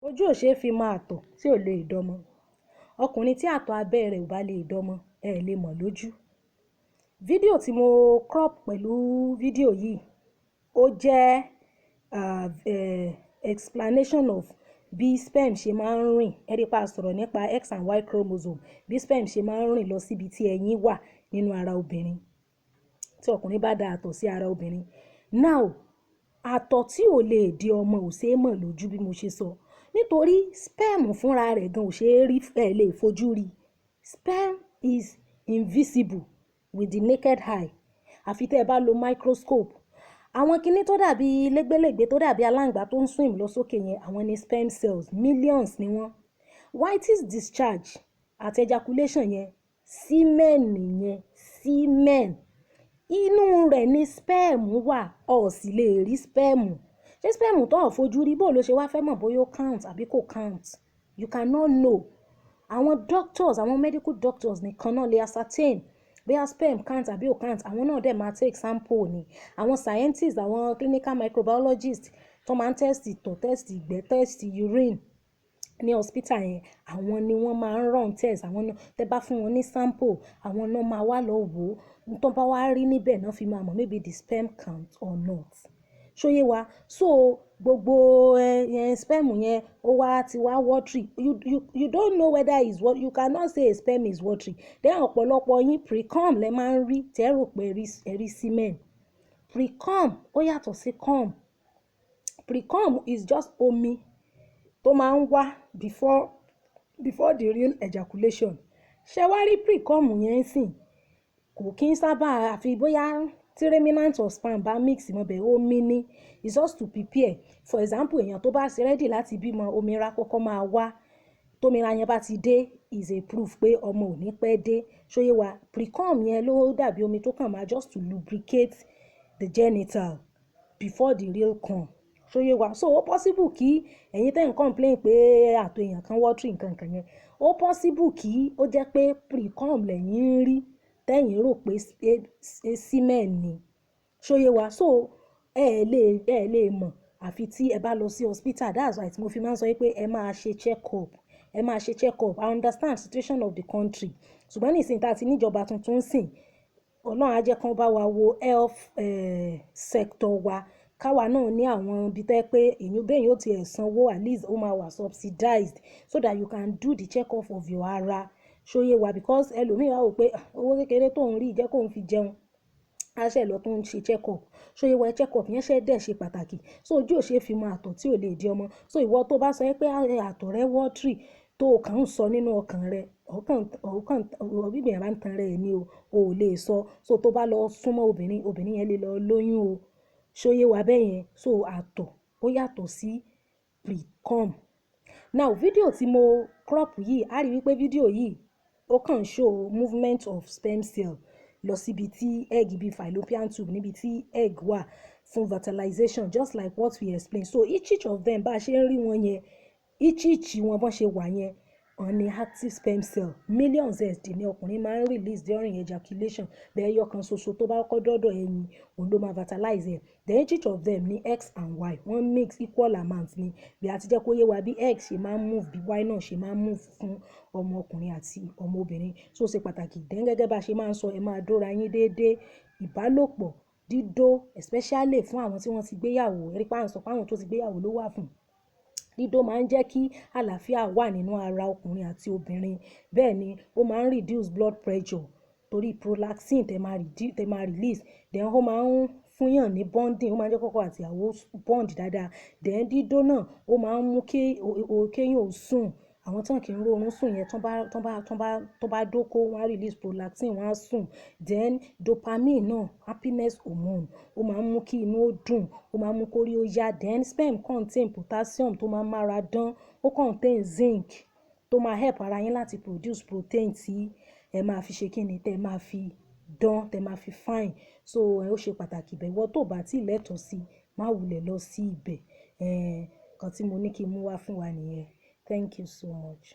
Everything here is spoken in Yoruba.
Ojú ò ṣe é fi máa tọ̀ tí ò lè dọ́mọ. Ọkùnrin tí àtọ̀ abẹ́ rẹ̀ ò bá lè dọ́mọ, ẹ lè mọ̀ lójú. Fídíò tí mo crop pẹ̀lú fídíò yìí, ó jẹ́ explanation of bí sperm ṣe máa ń rìn. Ẹ rí pa sọ̀rọ̀ nípa X and Y chromosome, bí sperm ṣe máa ń rìn lọ síbi tí ẹyin wà nínú ara obìnrin. Tí ọkùnrin bá da àtọ̀ sí ara obìnrin. Now, àtọ̀ tí ò lè di ọmọ ò ṣe é mọ̀ lójú bí mo ṣe sọ. Nítorí sperm fúnra rẹ̀ gan ò ṣe é rí, ẹ lè fojú rí. Sperm is invisible with the naked eye. Àfi tẹ́ ẹ bá lo microscope. Àwọn kiní tó dàbí lẹ́gbẹ̀lẹ́gbẹ̀ tó dàbí aláǹgbá tó ń swim lọ sókè yẹn, àwọn ni sperm cells, millions ni wọ́n. Whitish discharge àti ejaculation yẹn, semen yẹn, semen. Inú rẹ̀ ni sperm wà, o sì lè rí sperm. Ṣé sperm tó ò fojú rí bó ló ṣe wá fẹ́ mọ̀ bóyá ó count àbí kò count? You cannot know. Àwọn doctors, àwọn medical doctors nìkan náà lè ascertain bóyá sperm count àbí ò count. Àwọn náà dẹ̀ máa take sample ni. Àwọn scientists, àwọn clinical microbiologists tó máa ń test ìtọ̀, test ìgbẹ́, test urine ní hospital yẹn, àwọn ni wọ́n máa ń run test. Àwọn náà tẹ́ bá fún wọn ní sample, àwọn náà máa wá lọ wò ó. Tó bá wá rí níbẹ̀ náà fi máa mọ̀ maybe the sperm count or not. Ṣóyé wa? So gbogbo sperm yẹn ó wá ti wá watery. You don't know whether it's what, you cannot say a sperm is watery. Then ọ̀pọ̀lọpọ̀ yín pre-cum lẹ máa ń rí tẹ́ rò pé ẹ rí semen. Pre-cum ó yàtọ̀ sí cum. Pre-cum is just omi tó máa ń wá before the real ejaculation. Ṣé wá rí pre-cum yẹn sìn? Kò kí ń sábà àfi bóyá tí remnant of sperm bá mix mọ́ bẹ́ẹ̀ omi ní. It's just to prepare. For example, èèyàn tó bá ṣe ready láti bímọ, omira kọ́kọ́ máa wá. Tómira yẹn bá ti dé is a proof pé ọmọ ò ní pẹ́ dé. Ṣóyé wa? Pre-cum yẹn ló dàbí omi tó kàn máa just to lubricate the genital before the real cum. Ṣóyé wa? So ó possible kí ẹ̀yin tẹ́ ń complain pé àtọ̀ èèyàn kan watery nǹkan kan yẹn. Ó possible kí ó jẹ́ pé pre-cum lẹ́yìn ń rí tẹ́yìn rò pé semen ni. Ṣóyé wa? So ẹ lè mọ̀ àfi tí ẹ bá lọ sí hospital. That's why mo fi máa ń sọ pé ẹ máa ṣe check up. Ẹ máa ṣe check up. I understand situation of the country. Ṣùgbọ́n nísìnyí tá a ti níjọba tuntun sìn, Ọlọ́run á jẹ́ kán bá wa wo health sector wa. Káwa náà ní àwọn ibi tẹ́ pé èyàn bẹ́ẹ̀ yóò ti ẹ̀ sanwó, at least ó máa wà subsidized so that you can do the check up of your ara. Ṣóyé wa? Because ẹlòmíì wá wò pé owó kékeré tó ń rí jẹ́ kó ń fi jẹun. Aṣẹ lọ tó ń ṣe check up. Ṣóyé wa? Check up yẹn ṣe dẹ̀ ṣe pàtàkì. So ojú ò ṣe é fi máa tọ̀ tí ò lè di ọmọ. So ìwọ tó bá sọ pé àtọ̀ rẹ watery tó kàn ń sọ nínú ọkàn rẹ, bí èèyàn bá ń tan rẹ̀ ni o ò lè sọ. So tó bá lọ súnmọ́ obìnrin, obìnrin yẹn lè lọ lóyún o. Ṣóyé wa bẹ́ẹ̀ yẹn? So àtọ̀ ó yàtọ̀ sí pre-cum. Now fídíò tí mo crop yìí, a rí wípé fídíò yìí ó kàn show movement of sperm cell lọ síbi tí egg bí fallopian tube níbi tí egg wà fún fertilization, just like what we explained. So each of them bá ṣe ń rí wọn yẹn, each wọn bọ́n ṣe wà yẹn on ni active sperm cell. Millions dì ní ọkùnrin máa ń release during ejaculation. Bẹ́ẹ̀ yọ kan ṣoṣo tó bá kọ́ dọ́dọ̀ ẹyin, òun ló máa fertilize ẹ̀. Then each of them ní X and Y. Wọ́n mix equal amount ni. Bí a ti jẹ́ kó yé wa bí X ṣe máa ń move, bí Y náà ṣe máa ń move fún ọmọ ọkùnrin àti ọmọ obìnrin. So ó ṣe pàtàkì. Then gẹ́gẹ́ bá ṣe máa ń sọ, ẹ máa dóra yín déédéé. Ìbálòpọ̀, dídó, especially fún àwọn tí wọ́n ti gbéyàwó. Ẹ rí pé à ń sọ pé àwọn tó ti gbéyàwó ló wà fún. Dídó máa ń jẹ́ kí àlàáfíà wà nínú ara ọkùnrin àti obìnrin. Bẹ́ẹ̀ ni ó máa ń reduce blood pressure torí prolactin tẹ́ máa release. Then ó máa ń fúnyàn ní bonding, ó máa ń jẹ́ kọ́kọ́ àti ìyàwó bond dáadáa. Then dídó náà ó máa ń mú kéèyàn ó sùn. Àwọn tí wọ́n kì í rórun sùn yẹn tó bá dóko, wọ́n á release prolactin, wọ́n á sùn. Then dopamine náà, happiness hormone, ó máa ń mú kí inú ó dùn, ó máa ń mú kórí ó yá. Then sperm contain potassium tó máa ń mára dán. Ó contain zinc tó máa help ara yín láti produce protein tí ẹ máa fi ṣe kíni, tẹ́ máa fi dán, tẹ́ máa fi fine. So ó ṣe pàtàkì bẹ́ẹ̀. Ìwọ tó bá tí lẹ́tọ̀ọ́ sí, má wulẹ̀ lọ sí ibẹ̀. Kan tí mo ní kí n mú wá fún wa nìyẹn. Thank you so much.